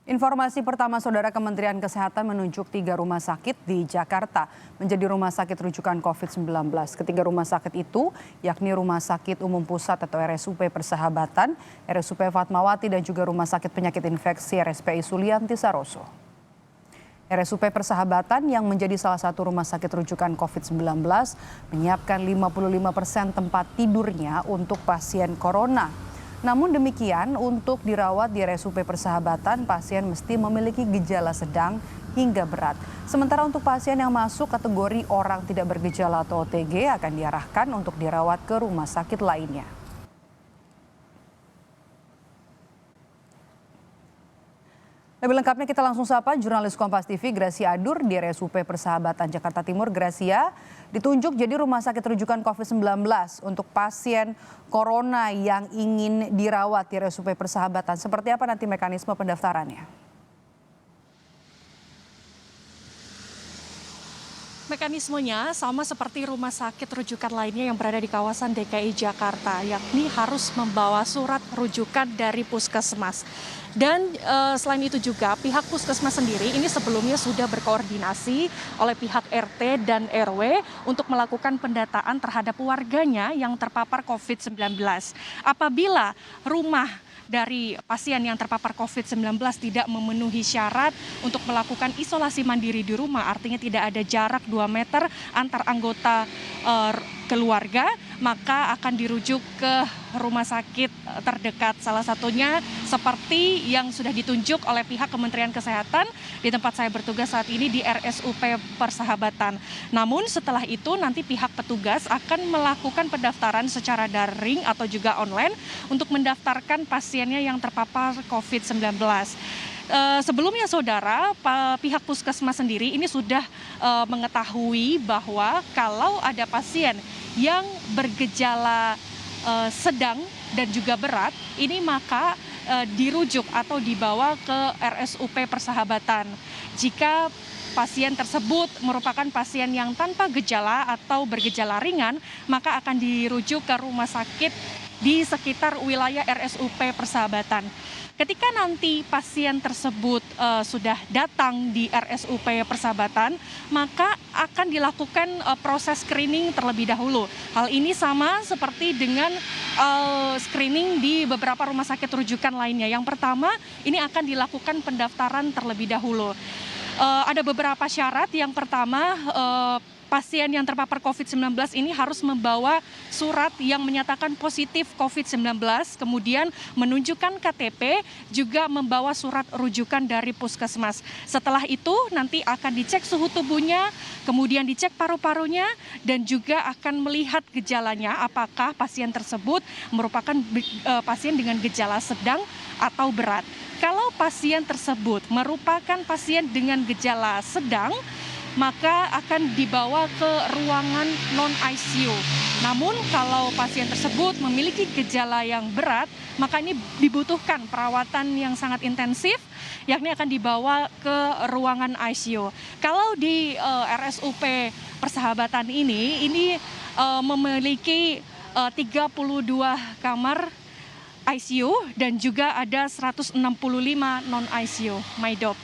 Informasi pertama, Saudara, Kementerian Kesehatan menunjuk 3 rumah sakit di Jakarta menjadi rumah sakit rujukan COVID-19. Ketiga rumah sakit itu yakni Rumah Sakit Umum Pusat atau RSUP Persahabatan, RSUP Fatmawati, dan juga Rumah Sakit Penyakit Infeksi RSPI Sulianti Saroso. RSUP Persahabatan yang menjadi salah satu rumah sakit rujukan COVID-19 menyiapkan 55% tempat tidurnya untuk pasien corona. Namun demikian, untuk dirawat di RSUP Persahabatan, pasien mesti memiliki gejala sedang hingga berat. Sementara untuk pasien yang masuk kategori orang tidak bergejala atau OTG akan diarahkan untuk dirawat ke rumah sakit lainnya. Lebih lengkapnya kita langsung sapa jurnalis Kompas TV Gracia Adur di RSUP Persahabatan Jakarta Timur. Gracia, ditunjuk jadi rumah sakit rujukan COVID-19 untuk pasien corona yang ingin dirawat di RSUP Persahabatan. Seperti apa nanti mekanisme pendaftarannya? Mekanismenya sama seperti rumah sakit rujukan lainnya yang berada di kawasan DKI Jakarta, yakni harus membawa surat rujukan dari puskesmas. Dan selain itu juga pihak puskesmas sendiri ini sebelumnya sudah berkoordinasi oleh pihak RT dan RW untuk melakukan pendataan terhadap warganya yang terpapar COVID-19. Apabila rumah dari pasien yang terpapar COVID-19 tidak memenuhi syarat untuk melakukan isolasi mandiri di rumah, artinya tidak ada jarak 2 meter antar anggota keluarga, maka akan dirujuk ke rumah sakit terdekat. Salah satunya seperti yang sudah ditunjuk oleh pihak Kementerian Kesehatan di tempat saya bertugas saat ini di RSUP Persahabatan. Namun setelah itu nanti pihak petugas akan melakukan pendaftaran secara daring atau juga online untuk mendaftarkan pasiennya yang terpapar COVID-19. Sebelumnya Saudara, pihak puskesmas sendiri ini sudah mengetahui bahwa kalau ada pasien yang bergejala sedang dan juga berat, ini maka dirujuk atau dibawa ke RSUP Persahabatan. Jika pasien tersebut merupakan pasien yang tanpa gejala atau bergejala ringan, maka akan dirujuk ke rumah sakit di sekitar wilayah RSUP Persahabatan. Ketika nanti pasien tersebut sudah datang di RSUP Persahabatan, maka akan dilakukan proses screening terlebih dahulu. Hal ini sama seperti dengan screening di beberapa rumah sakit rujukan lainnya. Yang pertama, ini akan dilakukan pendaftaran terlebih dahulu. Ada beberapa syarat. Yang pertama, pasien yang terpapar COVID-19 ini harus membawa surat yang menyatakan positif COVID-19, kemudian menunjukkan KTP, juga membawa surat rujukan dari puskesmas. Setelah itu nanti akan dicek suhu tubuhnya, kemudian dicek paru-parunya, dan juga akan melihat gejalanya apakah pasien tersebut merupakan pasien dengan gejala sedang atau berat. Kalau pasien tersebut merupakan pasien dengan gejala sedang, maka akan dibawa ke ruangan non-ICU. Namun kalau pasien tersebut memiliki gejala yang berat, maka ini dibutuhkan perawatan yang sangat intensif, yakni akan dibawa ke ruangan ICU. Kalau di RSUP Persahabatan ini memiliki 32 kamar ICU dan juga ada 165 non-ICU. Maidop.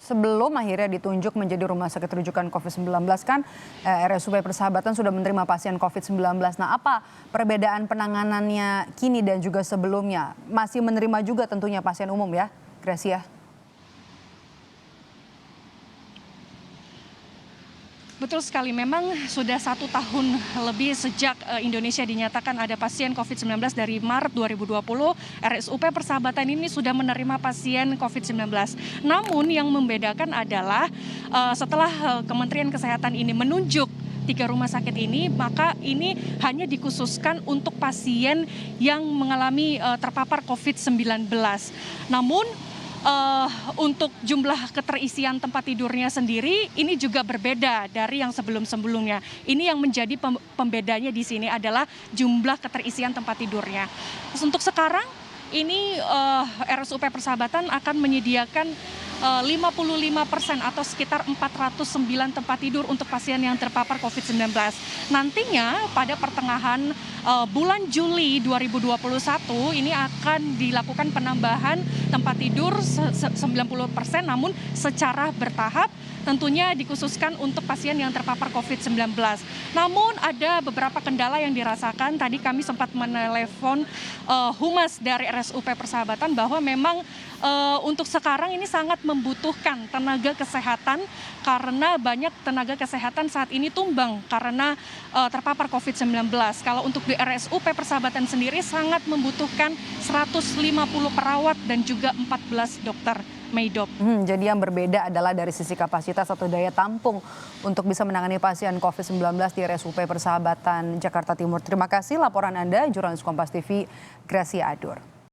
Sebelum akhirnya ditunjuk menjadi rumah sakit rujukan COVID-19 kan RSUP Persahabatan sudah menerima pasien COVID-19. Nah, apa perbedaan penanganannya kini dan juga sebelumnya? Masih menerima juga tentunya pasien umum ya, Gracia? Betul sekali, memang sudah 1 tahun lebih sejak Indonesia dinyatakan ada pasien COVID-19 dari Maret 2020, RSUP Persahabatan ini sudah menerima pasien COVID-19. Namun yang membedakan adalah setelah Kementerian Kesehatan ini menunjuk 3 rumah sakit ini, maka ini hanya dikhususkan untuk pasien yang mengalami terpapar COVID-19. Namun untuk jumlah keterisian tempat tidurnya sendiri ini juga berbeda dari yang sebelum-sebelumnya. Ini yang menjadi pembedanya di sini adalah jumlah keterisian tempat tidurnya. Untuk sekarang ini RSUP Persahabatan akan menyediakan 55% atau sekitar 409 tempat tidur untuk pasien yang terpapar COVID-19. Nantinya pada pertengahan bulan Juli 2021 ini akan dilakukan penambahan tempat tidur 90%, namun secara bertahap, tentunya dikhususkan untuk pasien yang terpapar COVID-19. Namun ada beberapa kendala yang dirasakan. Tadi kami sempat menelepon humas dari RSUP Persahabatan bahwa memang untuk sekarang ini sangat membutuhkan tenaga kesehatan karena banyak tenaga kesehatan saat ini tumbang karena terpapar COVID-19. Kalau untuk di RSUP Persahabatan sendiri sangat membutuhkan 150 perawat dan juga 14 dokter. Meidop. Jadi yang berbeda adalah dari sisi kapasitas atau daya tampung untuk bisa menangani pasien COVID-19 di RSUP Persahabatan Jakarta Timur. Terima kasih laporan Anda, jurnalis Kompas TV Gracia Adur.